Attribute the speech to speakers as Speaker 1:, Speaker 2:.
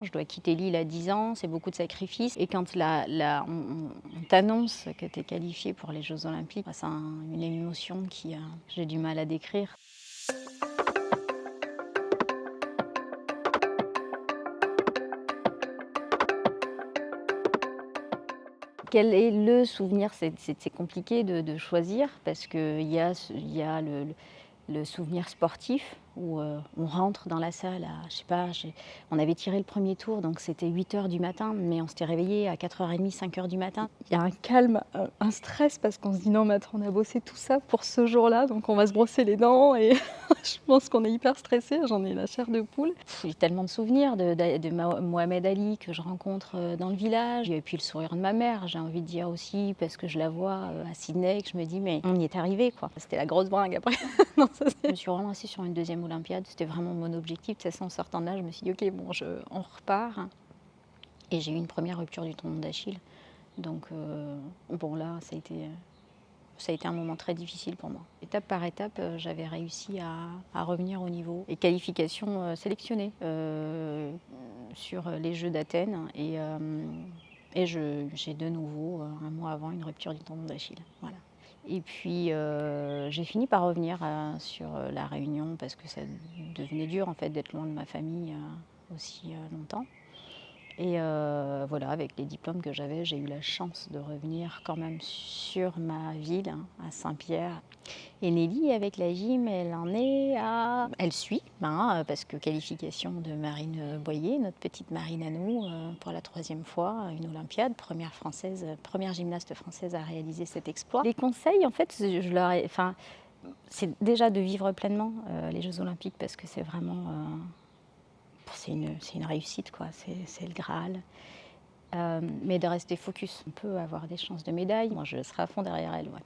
Speaker 1: Je dois quitter l'île à 10 ans, c'est beaucoup de sacrifices et quand on t'annonce que tu es qualifiée pour les Jeux olympiques, c'est une émotion qui, j'ai du mal à décrire. Quel est le souvenir? C'est compliqué de choisir parce qu'il y a le souvenir sportif où, on rentre dans la salle à je sais pas, on avait tiré le premier tour donc c'était 8 heures du matin, mais on s'était réveillés à 4h30, 5 heures du matin.
Speaker 2: Il y a un calme, un stress parce qu'on se dit: «Non mais attends, on a bossé tout ça pour ce jour-là, donc on va se brosser les dents» et je pense qu'on est hyper stressés, j'en ai la chair de poule.
Speaker 1: J'ai tellement de souvenirs de Mohamed Ali que je rencontre, dans le village et puis le sourire de ma mère, j'ai envie de dire aussi parce que je la vois, à Sydney, que je me dis: «Mais on y est arrivé quoi». C'était la grosse bringue après. Non, ça c'est je me suis relancée sur une deuxième olympiade, c'était vraiment mon objectif. De toute façon, en sortant de là, je me suis dit: «OK, bon on repart» et j'ai eu une première rupture du tendon d'Achille. Donc bon là, ça a été un moment très difficile pour moi. Étape par étape, j'avais réussi à revenir au niveau et qualification, sélectionnée, sur les Jeux d'Athènes et j'ai de nouveau, 1 mois avant, une rupture du tendon d'Achille. Voilà. Et puis, j'ai fini par revenir, sur, La Réunion parce que ça devenait dur en fait d'être loin de ma famille, aussi, longtemps. Et voilà, avec les diplômes que j'avais, j'ai eu la chance de revenir quand même sur ma ville, hein, à Saint-Pierre. Et Nelly, avec la gym, elle suit, parce que qualification de Marine Boyer, notre petite Marine à nous, pour la 3e fois, une olympiade, première gymnaste française à réaliser cet exploit. Les conseils, en fait, c'est déjà de vivre pleinement, les Jeux olympiques parce que c'est vraiment, c'est une réussite quoi, c'est le Graal. Mais de rester focus. On peut avoir des chances de médaille. Moi, je serai à fond derrière elle, ouais.